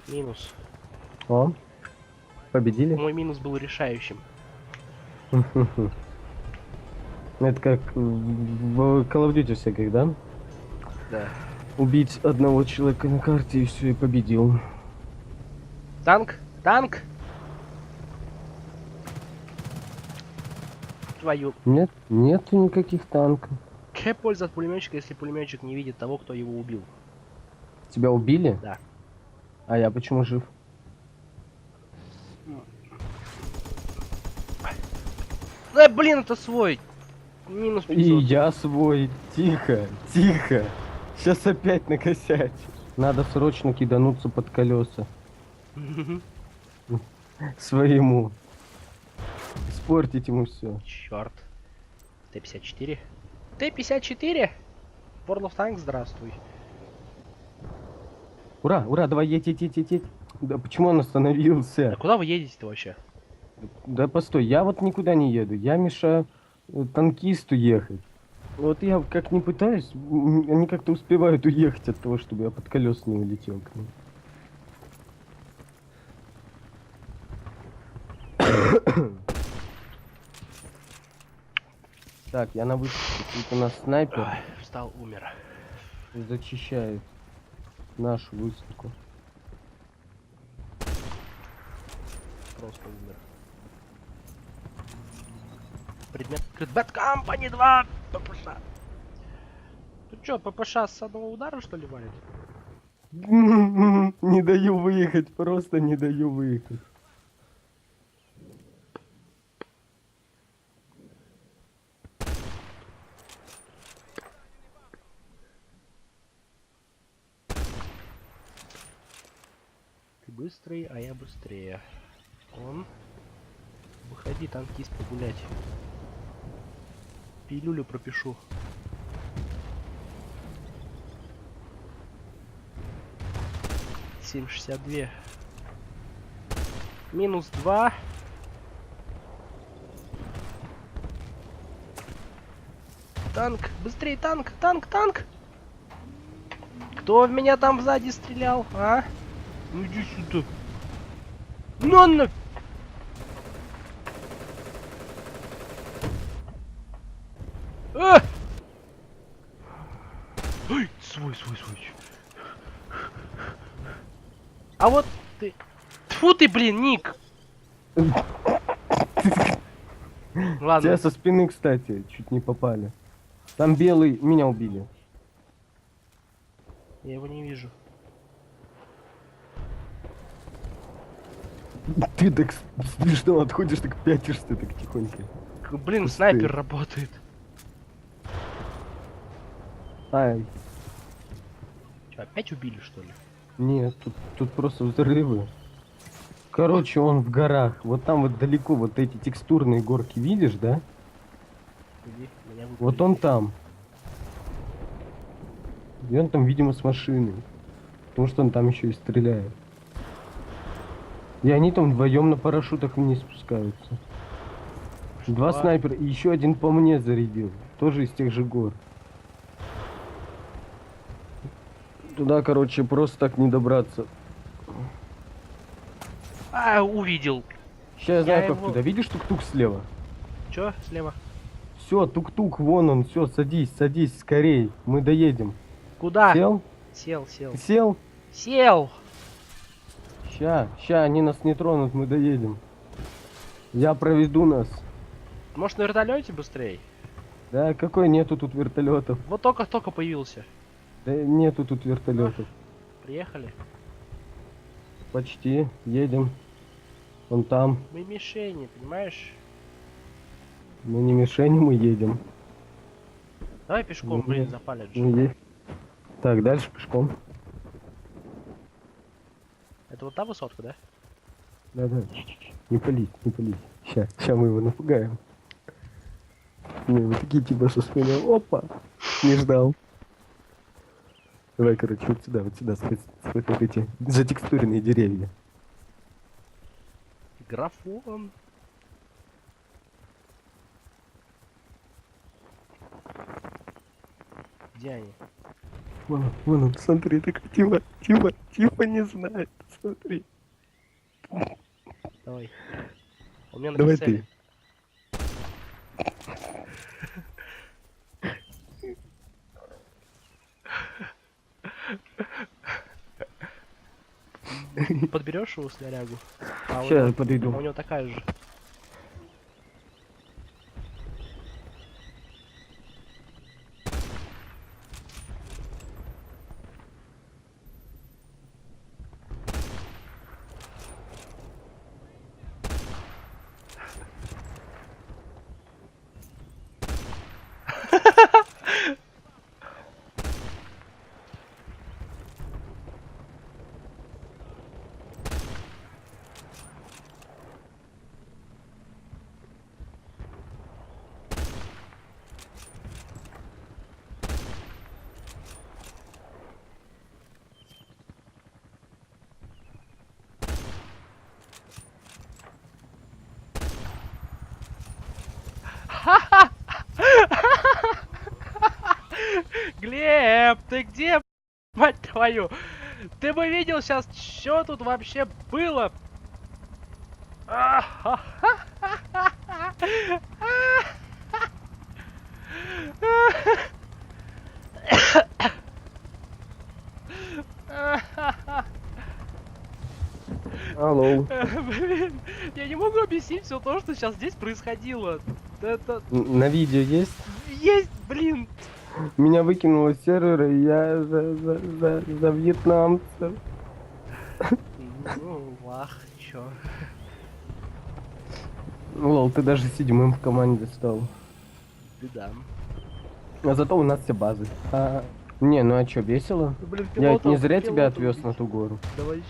Минус. О, победили? Мой минус был решающим. Это как в Call of Duty всяких, да? Да. Убить одного человека на карте и все, и победил. Танк! Танк! Твою. Нет, нету никаких танков. Какая польза от пулеметчика, если пулеметчик не видит того, кто его убил? Тебя убили? Да. А я почему жив? Блин, это свой! Минус И 500. я свой. Тихо, тихо. Сейчас опять накосячу. Надо срочно кидануться под колеса. Своему. Испортить ему все. Черт. Т-54. Т-54? World of Tanks, здравствуй. Ура, ура, давай едь, едь, едь, едь, едь. Да почему он Да остановился? куда вы едете-то вообще? Да постой, я вот никуда не еду. Я мешаю танкисту ехать. Вот я как не пытаюсь, они как-то успевают уехать от того, чтобы я под колеса не улетел к ним. Так, я на высадке. Тут у нас снайпер Ой, встал, умер. зачищает нашу высадку. Просто умер. Предмет открыт. Bad Company 2! ППШ. Ты чё, ППШ с одного удара, что ли, валит? Не даю выехать, просто не даю выехать. Ты быстрый, а я быстрее. Он. Выходи, танкист, погулять. Пилюлю пропишу. $7,62. Минус 2. Танк, быстрее, танк, танк, танк! Кто в меня там сзади стрелял, а? Ну иди сюда. На! А! Ой, свой. А вот ты... Тьфу ты, блин, Ник! Ладно, Тебя со спины, кстати, чуть не попали. Там белый, меня убили. я его не вижу. Ты так смешно отходишь, так пятишься, так тихонько. Блин, Ух ты. снайпер работает. Ай, Чё, опять убили, что ли? нет, тут просто взрывы. Короче, он в горах. Вот там вот далеко, вот эти текстурные горки, видишь, да? Иди, меня Вот выпили. он там. И он там, видимо, с машиной. Потому что он там еще и стреляет. И они там вдвоем на парашютах вниз спускаются. Два Что? снайпера и еще один по мне зарядил. Тоже из тех же гор. Туда, короче, просто так не добраться. А, увидел. Сейчас я Я знаю, как его- туда. Видишь тук-тук слева? Чё, слева? Все, тук-тук, вон он, все, садись, садись, скорей. Мы доедем. Куда? Сел? Сел. Ты сел? Сел! Ща, они нас не тронут, мы доедем. Я проведу нас. Может, на вертолете быстрее? Да, какой нету тут вертолетов? Вот только появился. Да нету тут вертолетов. Приехали. Почти, едем. Вон там. Мы мишени, понимаешь? Мы не мишени, мы едем. Давай пешком, Ну, блин, запалят же. Мы есть. Так, дальше пешком. Это вот та высотка, да? Да. Не пались, не пались. Ща мы его напугаем. Не, вы такие типа со спины. Опа! Не ждал. Давай, короче, вот сюда, вот эти затекстуренные деревья. Графон. Где они? Вон он, смотри, так типа не знает. Смотри. Давай. У меня на Давай прицеле. ты. Подберешь его снарягу? А у Ща него- я подойду. У него такая же. Глеб, ты где, мать твою? Ты бы видел сейчас, что тут вообще было? Алло. Блин, я не могу объяснить все то, что сейчас здесь происходило. Это На видео есть? есть, блин. Меня выкинуло с сервера, и я за вьетнамцев. Ну, вах, чё. Лол, ты даже седьмым в команде стал. Беда. А зато у нас все базы. Не, ну а чё, весело? Ну, блин, Я ведь не пилота- зря тебя пилота отвез убить. на ту гору. Да вообще.